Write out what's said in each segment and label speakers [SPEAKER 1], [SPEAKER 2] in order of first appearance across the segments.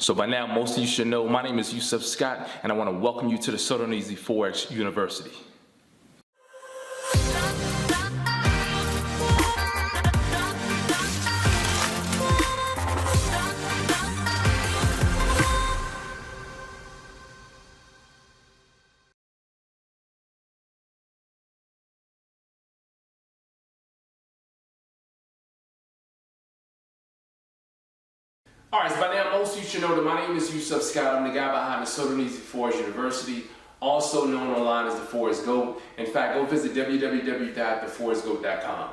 [SPEAKER 1] So by now, most of you should know, my name is Yusef Scott, and I want to welcome you to the sodarneasyforex University. Alright, so by now most of you should know that my name is Yusef Scott. I'm the guy behind the sodarneasyforex University, also known online as the Forex GOAT. In fact, go visit www.theforexgoat.com.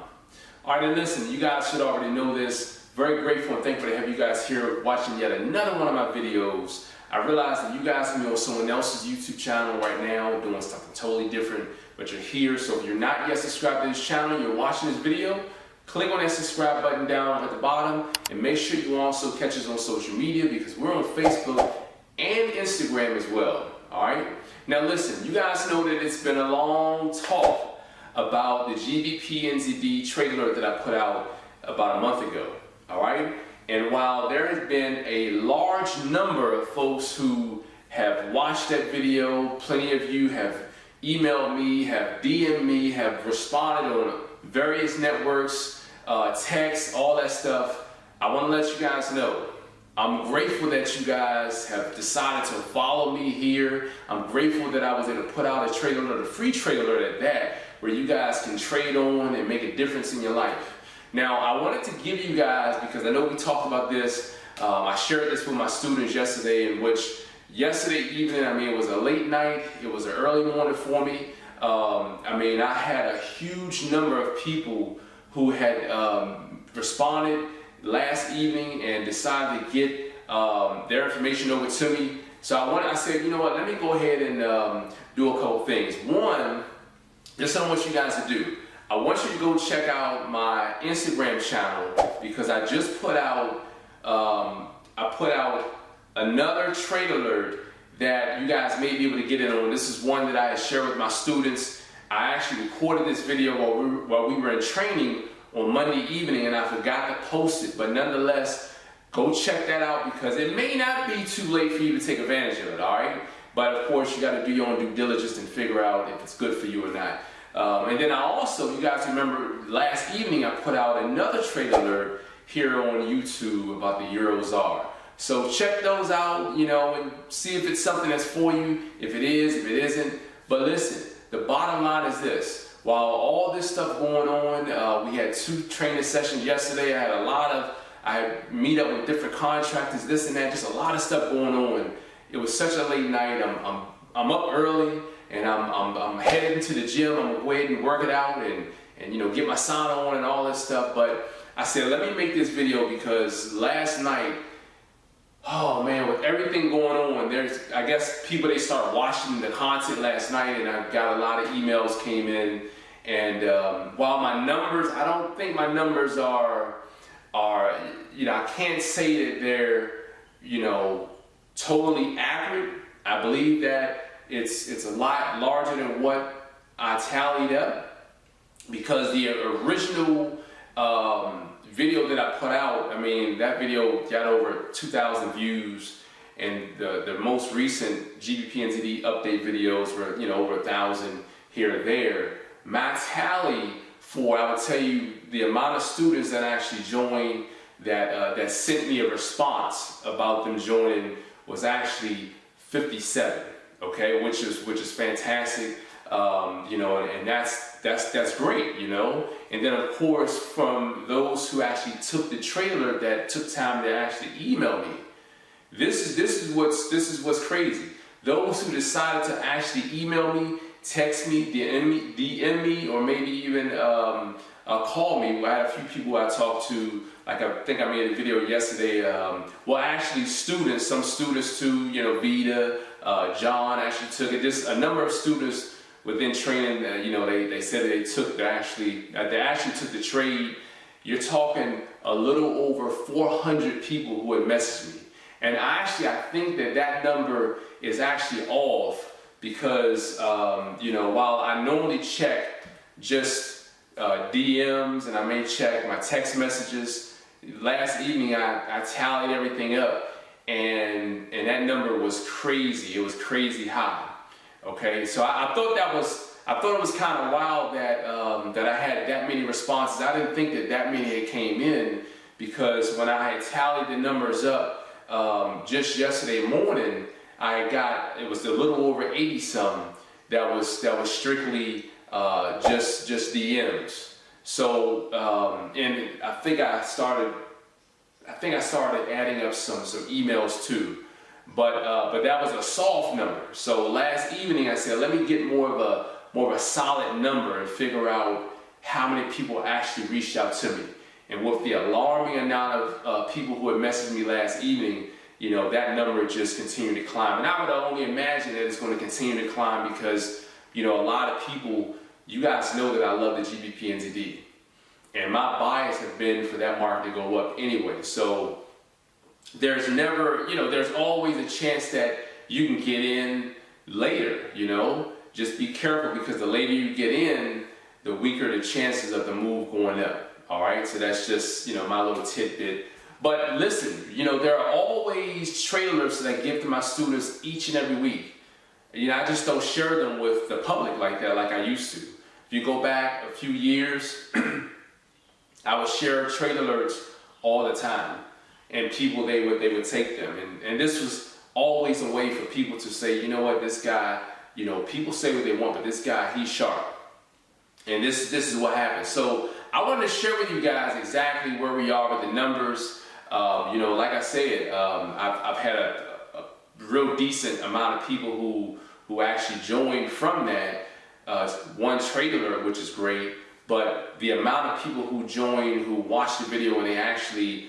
[SPEAKER 1] Alright, and listen, you guys should already know this. Very grateful and thankful to have you guys here watching yet another one of my videos. I realize that you guys can be on someone else's YouTube channel right now doing something totally different, but you're here. So if you're not yet subscribed to this channel, you're watching this video, click on that subscribe button down at the bottom, and make sure you also catch us on social media because we're on Facebook and Instagram as well. Alright? Now listen, you guys know that it's been a long talk about the GBPNZD trade alert that I put out about a month ago. Alright? And while there has been a large number of folks who have watched that video, plenty of you have emailed me, have DM'd me, have responded on various networks, text, all that stuff. I want to let you guys know, I'm grateful that you guys have decided to follow me here. I'm grateful that I was able to put out a trade alert, a free trade alert at that, where you guys can trade on and make a difference in your life. Now, I wanted to give you guys, because I know we talked about this, I shared this with my students yesterday, in which yesterday evening, it was a late night, it was an early morning for me. I had a huge number of people who had responded last evening and decided to get their information over to me. So I said, you know what, let me go ahead and do a couple things. One, just what I want you guys to do. I want you to go check out my Instagram channel because I just put out, another trade alert that you guys may be able to get in on. This is one that I shared with my students. I actually recorded this video while we were in training on Monday evening and I forgot to post it, but nonetheless, go check that out because it may not be too late for you to take advantage of it, alright? But of course, you got to do your own due diligence and figure out if it's good for you or not. And then I also, you guys remember last evening I put out another trade alert here on YouTube about the 𝐓𝐸. So check those out, and see if it's something that's for you, if it is, if it isn't. But listen, the bottom line is this. While all this stuff going on, we had 2 training sessions yesterday. I had meet up with different contractors, this and that, just a lot of stuff going on. It was such a late night. I'm up early and I'm heading to the gym. I'm gonna go ahead and work it out and get my sauna on and all this stuff. But I said, let me make this video because last night, oh man, with everything going on, I guess people, they started watching the content last night and I got a lot of emails came in. And while my numbers, I don't think my numbers are I can't say that they're, totally accurate. I believe that it's a lot larger than what I tallied up because the original video that I put out, that video got over 2,000 views, and the most recent GBPNZD update videos were, over 1,000 here or there. My tally for, I would tell you, the amount of students that actually joined, that sent me a response about them joining was actually 57. Okay, which is fantastic. And that's great, And then of course, from those who actually took the trailer that took time to actually email me, this is what's crazy. Those who decided to actually email me, text me, DM me, or maybe even call me. I had a few people I talked to. Like I think I made a video yesterday. Actually, some students too. Vita, John actually took it. Just a number of students within training. They said they actually took the trade. You're talking a little over 400 people who had messaged me, and I think that number is actually off. Because, while I normally check just DMs and I may check my text messages, last evening I tallied everything up and that number was crazy. It was crazy high. Okay, so I thought it was kind of wild that that I had that many responses. I didn't think that many had came in, because when I had tallied the numbers up just yesterday morning, it was a little over 80 something that was strictly just DMs. So and I think I started adding up some emails too, but that was a soft number. So last evening I said, let me get more of a solid number and figure out how many people actually reached out to me. And with the alarming amount of people who had messaged me last evening, you know, that number just continued to climb. And I would only imagine that it's going to continue to climb because, you know, a lot of people, you guys know that I love the GBPNZD. And my bias has been for that market to go up anyway. So there's never, you know, there's always a chance that you can get in later, you know. Just be careful, because the later you get in, the weaker the chances of the move going up. All right, so that's just, you know, my little tidbit. But listen, you know, there are always trade alerts that I give to my students each and every week. You know, I just don't share them with the public like that, like I used to. If you go back a few years, I would share trade alerts all the time, and people, they would take them. And this was always a way for people to say, you know what, this guy, you know, people say what they want, but this guy, he's sharp. And this is what happened. So I wanted to share with you guys exactly where we are with the numbers. You know, like I said, I've had a real decent amount of people who actually joined from that one trade alert, which is great. But the amount of people who joined, who watched the video, and they actually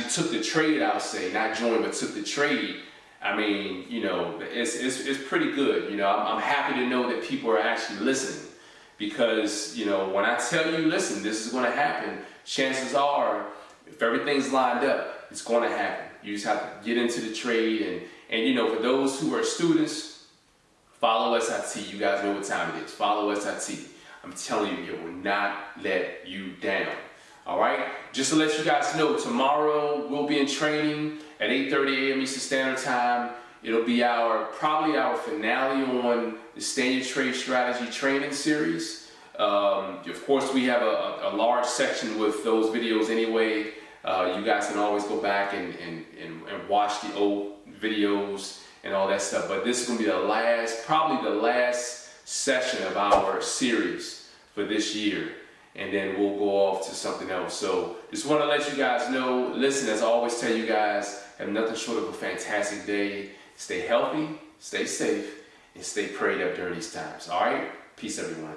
[SPEAKER 1] took the trade, I'll say, not joined, but took the trade. I mean, you know, it's pretty good. You know, I'm happy to know that people are actually listening, because, you know, when I tell you, listen, this is going to happen, chances are, if everything's lined up, it's going to happen. You just have to get into the trade, and you know, for those who are students, follow 𝐓𝐇. You guys know what time it is. Follow 𝐓𝐇. I'm telling you, it will not let you down. All right? Just to let you guys know, tomorrow we'll be in training at 8:30 a.m. Eastern Standard Time. It'll be probably our finale on the Stay in Your Trade Strategy training series. Of course, we have a large section with those videos anyway. You guys can always go back and watch the old videos and all that stuff. But this is going to be probably the last session of our series for this year. And then we'll go off to something else. So just want to let you guys know, listen, as I always tell you guys, have nothing short of a fantastic day. Stay healthy, stay safe, and stay prayed up during these times. All right? Peace, everyone.